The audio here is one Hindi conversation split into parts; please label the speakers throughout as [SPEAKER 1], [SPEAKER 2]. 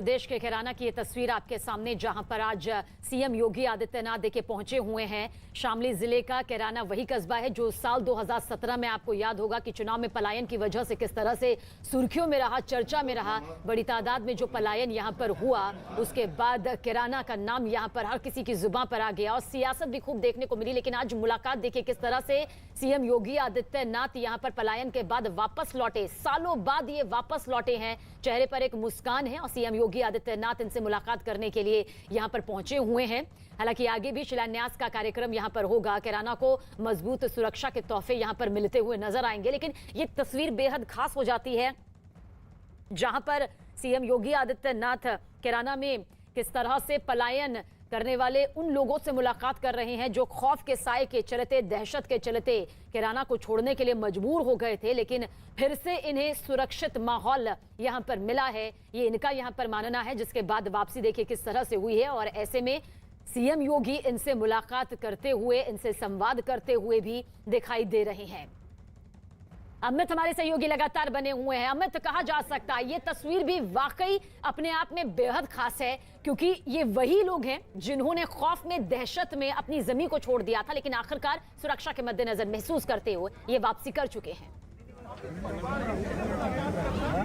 [SPEAKER 1] प्रदेश के कैराना की ये तस्वीर आपके सामने, जहां पर आज सीएम योगी आदित्यनाथ देखिए पहुंचे हुए हैं। शामली जिले का कैराना वही कस्बा है जो साल 2017 में आपको याद होगा कि चुनाव में पलायन की वजह से किस तरह से सुर्खियों में रहा, चर्चा में रहा। बड़ी तादाद में जो पलायन यहां पर हुआ, उसके बाद कैराना का नाम यहां पर हर किसी की जुबान पर आ गया और सियासत भी खूब देखने को मिली। लेकिन आज मुलाकात देखिए किस तरह से सीएम योगी आदित्यनाथ यहां पर पलायन के बाद वापस लौटे। सालों बाद ये वापस लौटे हैं, चेहरे पर एक मुस्कान है और सीएम योगी आदित्यनाथ इनसे मुलाकात करने के लिए यहां पर पहुंचे हुए हैं। हालांकि आगे भी शिलान्यास का कार्यक्रम यहां पर होगा। कैराना को मजबूत सुरक्षा के तोहफे यहां पर मिलते हुए नजर आएंगे। लेकिन ये तस्वीर बेहद खास हो जाती है जहां पर सीएम योगी आदित्यनाथ कैराना में किस तरह से पलायन करने वाले उन लोगों से मुलाकात कर रहे हैं जो खौफ के साए के चलते, दहशत के चलते कैराना को छोड़ने के लिए मजबूर हो गए थे। लेकिन फिर से इन्हें सुरक्षित माहौल यहां पर मिला है, ये इनका यहां पर मानना है, जिसके बाद वापसी देखिए किस तरह से हुई है। और ऐसे में सीएम योगी इनसे मुलाकात करते हुए, इनसे संवाद करते हुए भी दिखाई दे रहे हैं। अमित हमारे सहयोगी लगातार बने हुए हैं। अमित, कहा जा सकता है ये तस्वीर भी वाकई अपने आप में बेहद खास है, क्योंकि ये वही लोग हैं जिन्होंने खौफ में, दहशत में अपनी जमीन को छोड़ दिया था, लेकिन आखिरकार सुरक्षा के मद्देनजर महसूस करते हुए ये वापसी कर चुके हैं।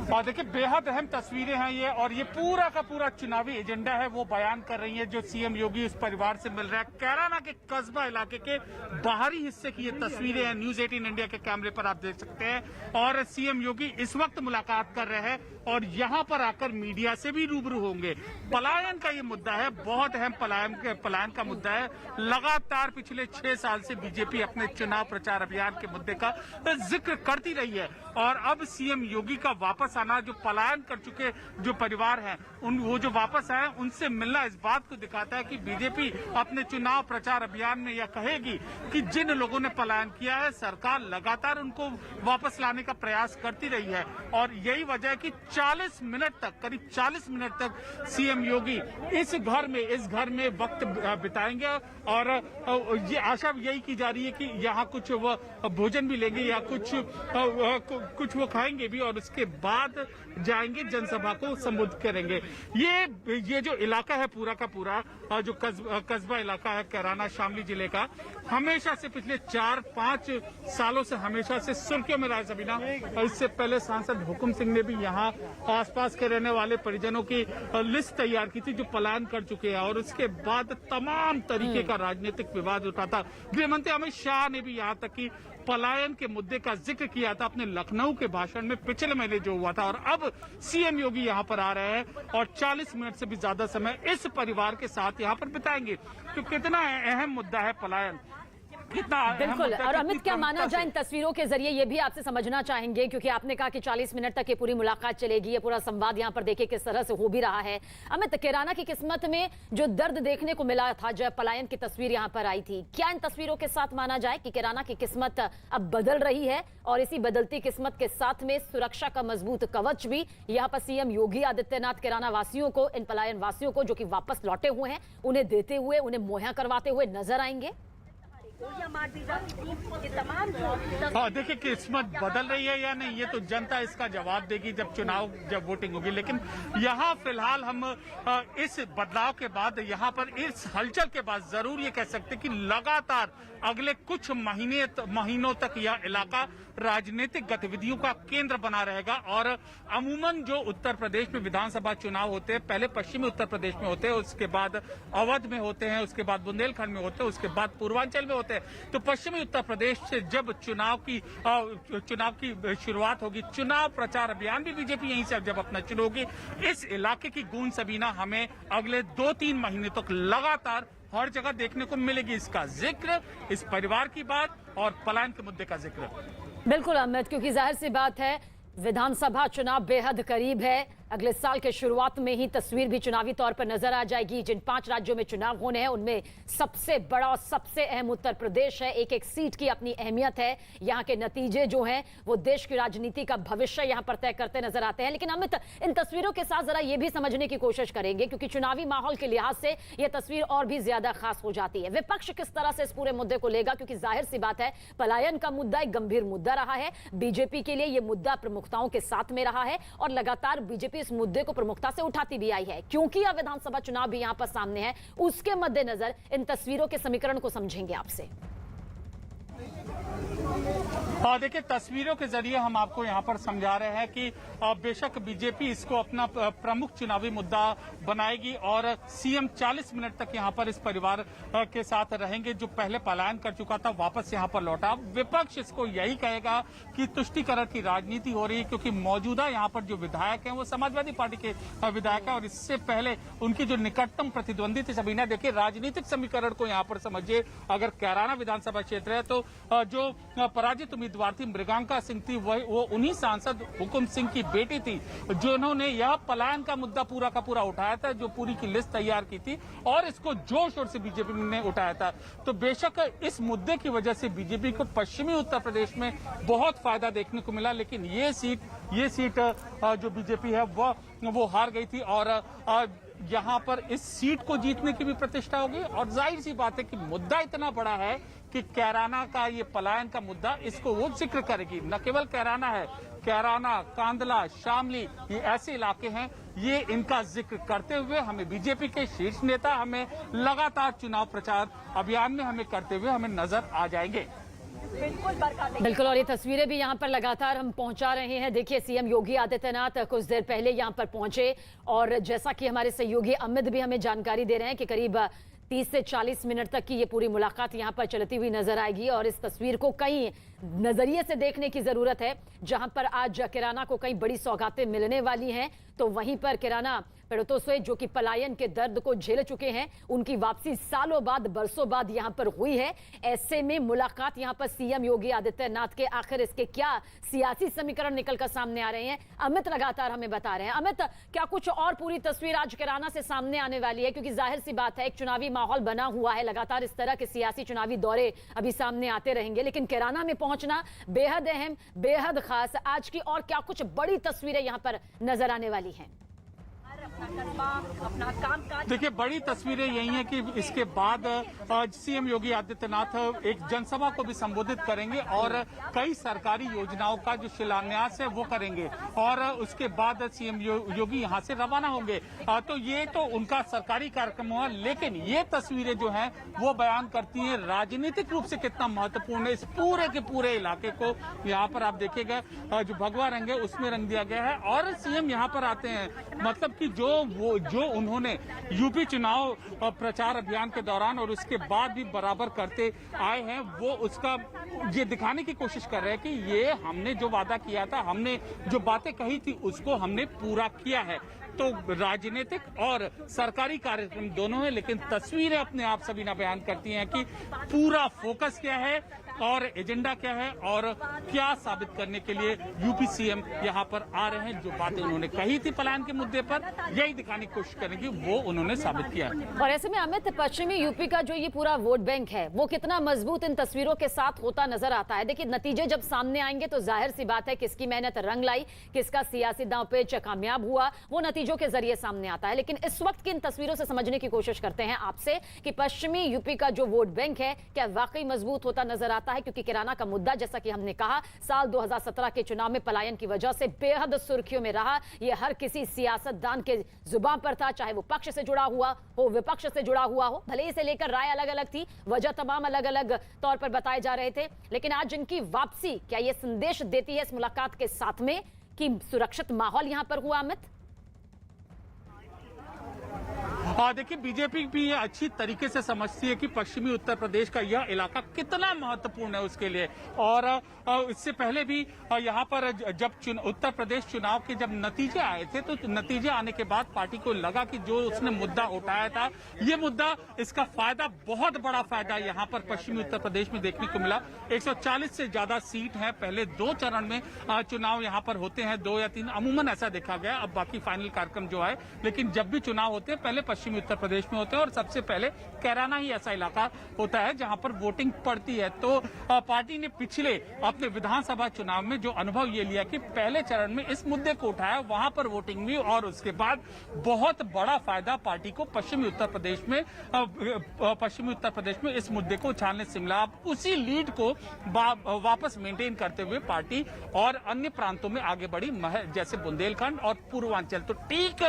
[SPEAKER 2] और देखिए बेहद अहम तस्वीरें हैं ये, और ये पूरा का पूरा चुनावी एजेंडा है वो बयान कर रही है जो सीएम योगी उस परिवार से मिल रहा है। कैराना के कस्बा इलाके के बाहरी हिस्से की ये तस्वीरें हैं, न्यूज 18 इंडिया के कैमरे पर आप देख सकते हैं। और सीएम योगी इस वक्त मुलाकात कर रहे हैं और यहाँ पर आकर मीडिया से भी रूबरू होंगे। पलायन का ये मुद्दा है, बहुत अहम पलायन का मुद्दा है। लगातार पिछले 6 साल से बीजेपी अपने चुनाव प्रचार अभियान के मुद्दे का जिक्र करती रही है और अब सीएम योगी का वापस आना, जो पलायन कर चुके जो परिवार हैं वो जो वापस आए उनसे मिलना, इस बात को दिखाता है कि बीजेपी अपने चुनाव प्रचार अभियान में यह कहेगी कि जिन लोगों ने पलायन किया है सरकार लगातार उनको वापस लाने का प्रयास करती रही है। और यही वजह है कि 40 मिनट तक, करीब 40 मिनट तक सीएम योगी इस घर में वक्त बिताएंगे और ये आशा यही की जा रही है कि यहाँ कुछ वो भोजन भी लेंगे या कुछ वो खाएंगे भी और उसके बाद जाएंगे जनसभा को संबोधित करेंगे। ये जो इलाका है पूरा का पूरा जो कस्बा इलाका है कैराना शामली जिले का, हमेशा से पिछले 4-5 सालों से हमेशा से सुर्खियों में रहा है सबीना। इससे पहले सांसद हुकुम सिंह ने भी यहाँ आसपास के रहने वाले परिजनों की लिस्ट तैयार की थी जो पलायन कर चुके हैं और उसके बाद तमाम तरीके का राजनीतिक विवाद उठा था। गृहमंत्री अमित शाह ने भी यहाँ तक कि पलायन के मुद्दे का जिक्र किया था अपने लखनऊ के भाषण में पिछले महीने जो हुआ था। और अब सीएम योगी यहाँ पर आ रहे हैं और 40 मिनट से भी ज्यादा समय इस परिवार के साथ यहाँ पर बिताएंगे। तो कितना अहम मुद्दा है पलायन,
[SPEAKER 1] बिल्कुल। और अमित, क्या माना जाए इन तस्वीरों के जरिए, ये भी आपसे समझना चाहेंगे, क्योंकि आपने कहा कि 40 मिनट तक ये पूरी मुलाकात चलेगी, ये पूरा संवाद यहाँ पर देखिए किस तरह से हो भी रहा है। अमित, कैराना की किस्मत में जो दर्द देखने को मिला था जब पलायन की तस्वीर यहाँ पर आई थी, क्या इन तस्वीरों के साथ माना जाए कि कैराना की किस्मत अब बदल रही है और इसी बदलती किस्मत के साथ में सुरक्षा का मजबूत कवच भी यहाँ पर सीएम योगी आदित्यनाथ कैराना वासियों को, इन पलायन वासियों को जो कि वापस लौटे हुए हैं, उन्हें देते हुए, उन्हें मुहैया करवाते हुए नजर आएंगे?
[SPEAKER 2] हाँ, देखिए किस्मत बदल रही है या नहीं ये तो जनता इसका जवाब देगी जब वोटिंग होगी। लेकिन यहाँ फिलहाल हम इस बदलाव के बाद, यहाँ पर इस हलचल के बाद जरूर ये कह सकते कि लगातार अगले कुछ महीनों तक यह इलाका राजनीतिक गतिविधियों का केंद्र बना रहेगा। और अमूमन जो उत्तर प्रदेश में विधानसभा चुनाव होते हैं, पहले पश्चिमी उत्तर प्रदेश में होते हैं, उसके बाद अवध में होते हैं, उसके बाद बुंदेलखंड में होते हैं, उसके बाद पूर्वांचल में होते हैं। तो पश्चिमी उत्तर प्रदेश से जब चुनाव की शुरुआत होगी, चुनाव प्रचार अभियान भी बीजेपी यहीं से जब अपना शुरू होगी, इस इलाके की गूंज सबीना हमें अगले 2-3 महीने तक लगातार हर जगह देखने को मिलेगी। इसका जिक्र, इस परिवार की बात और पलायन के मुद्दे का जिक्र।
[SPEAKER 1] बिल्कुल अमित, क्योंकि जाहिर सी बात है विधानसभा चुनाव बेहद करीब है। अगले साल के शुरुआत में ही तस्वीर भी चुनावी तौर पर नजर आ जाएगी। जिन 5 राज्यों में चुनाव होने हैं उनमें सबसे बड़ा और सबसे अहम उत्तर प्रदेश है। एक एक सीट की अपनी अहमियत है। यहाँ के नतीजे जो हैं वो देश की राजनीति का भविष्य यहाँ पर तय करते नजर आते हैं। लेकिन अमित, इन तस्वीरों के साथ जरा ये भी समझने की कोशिश करेंगे, क्योंकि चुनावी माहौल के लिहाज से यह तस्वीर और भी ज्यादा खास हो जाती है। विपक्ष किस तरह से इस पूरे मुद्दे को लेगा, क्योंकि जाहिर सी बात है पलायन का मुद्दा एक गंभीर मुद्दा रहा है। बीजेपी के लिए यह मुद्दा प्रमुखताओं के साथ में रहा है और लगातार बीजेपी इस मुद्दे को प्रमुखता से उठाती भी आई है, क्योंकि अब विधानसभा चुनाव भी यहां पर सामने है। उसके मद्देनजर इन तस्वीरों के समीकरण को समझेंगे आपसे।
[SPEAKER 2] देखिए, तस्वीरों के जरिए हम आपको यहाँ पर समझा रहे हैं कि बेशक बीजेपी इसको अपना प्रमुख चुनावी मुद्दा बनाएगी और सीएम 40 मिनट तक यहाँ पर इस परिवार के साथ रहेंगे जो पहले पलायन कर चुका था, वापस यहाँ पर लौटा। विपक्ष इसको यही कहेगा कि तुष्टीकरण की राजनीति हो रही है, क्योंकि मौजूदा यहाँ पर जो विधायक हैं वो समाजवादी पार्टी के विधायक हैं और इससे पहले उनकी जो निकटतम प्रतिद्वंदी थी सबीना। देखिए, राजनीतिक समीकरण को यहाँ पर समझिए। अगर कैराना विधानसभा क्षेत्र है तो जो पराजित उम्मीदवार थी मृगांका सिंह थी, वो उन्हीं सांसद हुकुम सिंह की बेटी थी जिन्होंने यह पलायन का मुद्दा पूरा का पूरा उठाया था, जो पूरी की लिस्ट तैयार की थी और इसको जोर शोर से बीजेपी ने उठाया था। तो बेशक इस मुद्दे की वजह से बीजेपी को पश्चिमी उत्तर प्रदेश में बहुत फायदा देखने को मिला, लेकिन ये सीट जो बीजेपी है वो हार गई थी और यहाँ पर इस सीट को जीतने की भी प्रतिष्ठा होगी। और जाहिर सी बात है कि मुद्दा इतना बड़ा है कि कैराना का ये पलायन का मुद्दा, इसको वो जिक्र करेगी। न केवल कैराना है, कैराना, कांदला, शामली, ये ऐसे इलाके हैं, ये इनका जिक्र करते हुए हमें बीजेपी के शीर्ष नेता हमें लगातार चुनाव प्रचार अभियान में हमें करते हुए हमें नजर आ जाएंगे।
[SPEAKER 1] बिल्कुल, और ये तस्वीरें भी यहाँ पर लगातार हम पहुंचा रहे हैं। देखिए, सीएम योगी आदित्यनाथ कुछ देर पहले यहाँ पर पहुंचे और जैसा कि हमारे सहयोगी अमित भी हमें जानकारी दे रहे हैं कि करीब 30 से 40 मिनट तक की ये पूरी मुलाकात यहाँ पर चलती हुई नजर आएगी। और इस तस्वीर को कई नजरिए से देखने की जरूरत है। जहां पर आज किराना को कई बड़ी सौगातें मिलने वाली हैं, तो वहीं पर किराना पीड़ितों से जो कि पलायन के दर्द को झेल चुके हैं, उनकी वापसी सालों बाद, बरसों बाद यहां पर हुई है। ऐसे में मुलाकात यहां पर सीएम योगी आदित्यनाथ के, आखिर इसके क्या सियासी समीकरण निकलकर सामने आ रहे हैं, अमित लगातार हमें बता रहे हैं। अमित, क्या कुछ और पूरी तस्वीर आज किराना से सामने आने वाली है? क्योंकि जाहिर सी बात है, एक चुनावी माहौल बना हुआ है, लगातार इस तरह के सियासी चुनावी दौरे अभी सामने आते रहेंगे, लेकिन किराना में पहुंचना बेहद अहम, बेहद खास। आज की और क्या कुछ बड़ी तस्वीरें यहां पर नजर आने वाली हैं?
[SPEAKER 3] अपना काम।
[SPEAKER 2] देखिए, बड़ी तस्वीरें यही हैं कि इसके बाद सीएम योगी आदित्यनाथ एक जनसभा को भी संबोधित करेंगे और कई सरकारी योजनाओं का जो शिलान्यास है वो करेंगे और उसके बाद सीएम योगी यहां से रवाना होंगे। तो ये तो उनका सरकारी कार्यक्रम हुआ, लेकिन ये तस्वीरें जो हैं वो बयान करती हैं राजनीतिक रूप से कितना महत्वपूर्ण है इस पूरे के पूरे इलाके को। यहाँ पर आप देखिएगा जो भगवा रंग है उसमें रंग दिया गया है और सीएम यहाँ पर आते हैं, मतलब कि जो उन्होंने यूपी चुनाव प्रचार अभियान के दौरान और उसके बाद भी बराबर करते आए हैं, वो उसका ये दिखाने की कोशिश कर रहे हैं कि ये हमने जो वादा किया था, हमने जो बातें कही थी उसको हमने पूरा किया है। तो राजनीतिक और सरकारी कार्यक्रम दोनों है, लेकिन तस्वीरें अपने आप सभी ना बयान करती हैं कि पूरा फोकस क्या है और एजेंडा क्या है और क्या साबित करने के लिए यूपी सीएम यहाँ पर आ रहे हैं। जो बातें उन्होंने कही थी पलायन के मुद्दे पर, यही दिखाने की कोशिश करेंगे, वो उन्होंने साबित किया है।
[SPEAKER 1] और ऐसे में अमित, पश्चिमी यूपी का जो ये पूरा वोट बैंक है वो कितना मजबूत इन तस्वीरों के साथ होता नजर आता है। देखिए, नतीजे जब सामने आएंगे तो जाहिर सी बात है किसकी मेहनत रंग लाई, किसका सियासी दांव पेच कामयाब हुआ, वो नतीजों के जरिए सामने आता है। लेकिन इस वक्त की इन तस्वीरों से समझने की कोशिश करते हैं आपसे कि पश्चिमी यूपी का जो वोट बैंक है क्या वाकई मजबूत होता नजर आता है? क्योंकि किराना का मुद्दा, जैसा कि हमने कहा, साल 2017 के चुनाव में पलायन की वजह से बेहद सुर्खियों में रहा। ये हर किसी सियासतदान के जुबान पर था, चाहे वो पक्ष से जुड़ा हुआ हो, विपक्ष से जुड़ा हुआ हो। भले इसे लेकर राय अलग अलग थी, वजह तमाम अलग अलग तौर पर बताए जा रहे थे, लेकिन आज इनकी वापसी क्या ये संदेश देती है इस मुलाकात के साथ में कि सुरक्षित माहौल यहां पर हुआ? अमित,
[SPEAKER 2] देखिए, बीजेपी भी ये अच्छी तरीके से समझती है कि पश्चिमी उत्तर प्रदेश का यह इलाका कितना महत्वपूर्ण है उसके लिए। और इससे पहले भी यहाँ पर जब उत्तर प्रदेश चुनाव के जब नतीजे आए थे, तो नतीजे आने के बाद पार्टी को लगा कि जो उसने मुद्दा उठाया था, ये मुद्दा, इसका फायदा, बहुत बड़ा फायदा यहाँ पर पश्चिमी उत्तर प्रदेश में देखने को मिला। 140 से ज्यादा सीट है। पहले 2 चरण में चुनाव यहाँ पर होते हैं, 2 या 3 अमूमन ऐसा देखा गया, अब बाकी फाइनल कार्यक्रम जो है। लेकिन जब भी चुनाव होते हैं, पहले पश्चिमी पश्चिमी उत्तर प्रदेश में होते हैं और सबसे पहले कैराना ही ऐसा इलाका होता है जहां पर वोटिंग पड़ती है। तो पार्टी ने पिछले अपने विधानसभा चुनाव में जो अनुभव ये लिया कि पहले चरण में इस मुद्दे को उठाया, वहां पर वोटिंग हुई और उसके बाद बहुत बड़ा फायदा पार्टी को पश्चिमी उत्तर प्रदेश में इस मुद्दे को उछालने से मिला। उसी लीड को वापस मेंटेन करते हुए पार्टी और अन्य प्रांतों में आगे बढ़ी, जैसे बुंदेलखंड और पूर्वांचल। तो ठीक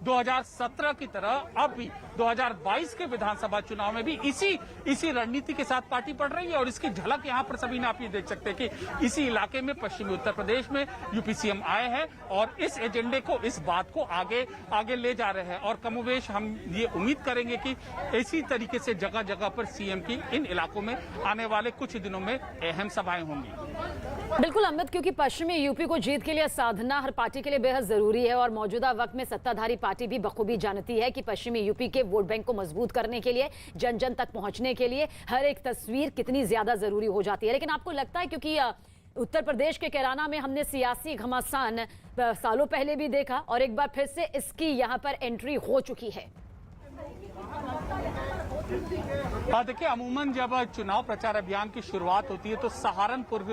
[SPEAKER 2] 2017 की तरह अब भी 2022 के विधानसभा चुनाव में भी इसी रणनीति के साथ पार्टी बढ़ रही है और इसकी झलक यहां पर सभी आप ये देख सकते हैं कि इसी इलाके में पश्चिमी उत्तर प्रदेश में यूपी सीएम आए हैं और इस एजेंडे को, इस बात को आगे ले जा रहे हैं और कमोवेश हम ये उम्मीद करेंगे कि इसी तरीके से जगह जगह पर सीएम की इन इलाकों में आने वाले कुछ दिनों में अहम सभाएं होंगी।
[SPEAKER 1] बिल्कुल अमित, क्योंकि पश्चिमी यूपी को जीत के लिए साधना हर पार्टी के लिए बेहद जरूरी है और मौजूदा वक्त में सत्ताधारी पार्टी भी बखूबी जानती है कि पश्चिमी यूपी के वोट बैंक को मजबूत करने के लिए, जन जन तक पहुंचने के लिए हर एक तस्वीर कितनी ज्यादा जरूरी हो जाती है। लेकिन आपको लगता है, क्योंकि उत्तर प्रदेश के कैराना में हमने सियासी घमासान सालों पहले भी देखा और एक बार फिर से इसकी यहाँ पर एंट्री हो चुकी है।
[SPEAKER 2] देखिए, अमूमन जब चुनाव प्रचार अभियान की शुरुआत होती है तो सहारनपुर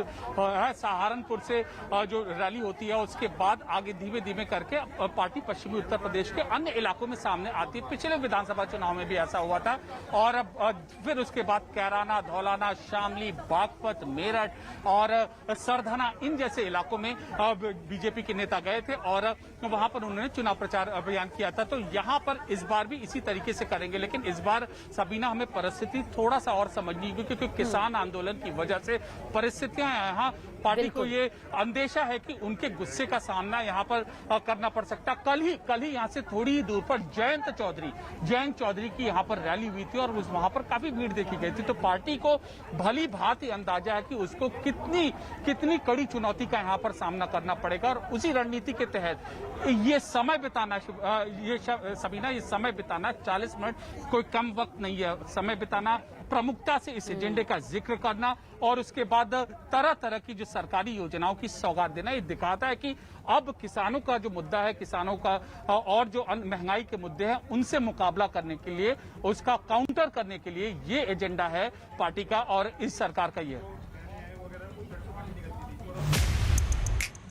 [SPEAKER 2] से जो रैली होती है उसके बाद आगे धीमे धीमे करके पार्टी पश्चिमी उत्तर प्रदेश के अन्य इलाकों में सामने आती है। पिछले विधानसभा चुनाव में भी ऐसा हुआ था और फिर उसके बाद कैराना, धौलाना, शामली, बागपत, मेरठ और सरधना, इन जैसे इलाकों में बीजेपी के नेता गए थे और वहां पर उन्होंने चुनाव प्रचार अभियान किया था। तो यहाँ पर इस बार भी इसी तरीके से करेंगे, लेकिन इस बार सबीना हमें परिस्थिति थोड़ा सा और समझनी होगी क्योंकि किसान आंदोलन की वजह से परिस्थितियां यहाँ पार्टी को ये अंदेशा है कि उनके गुस्से का सामना यहाँ पर करना पड़ सकता। कल ही यहाँ से थोड़ी ही दूर पर जयंत चौधरी की यहाँ पर रैली हुई थी और वहां पर काफी भीड़ देखी गई थी। तो पार्टी को भली भांति अंदाजा है कि उसको कितनी कड़ी चुनौती का यहाँ पर सामना करना पड़ेगा और उसी रणनीति के तहत ये समय बिताना, सबीना, ये समय बिताना 40 मिनट कोई कम वक्त नहीं है। समय बिताना, प्रमुखता से इस एजेंडे का जिक्र करना और उसके बाद तरह तरह की जो सरकारी योजनाओं की सौगात देना, ये दिखाता है कि अब किसानों का जो मुद्दा है, किसानों का और जो महंगाई के मुद्दे हैं उनसे मुकाबला करने के लिए, उसका काउंटर करने के लिए ये एजेंडा है पार्टी का और इस सरकार का। ये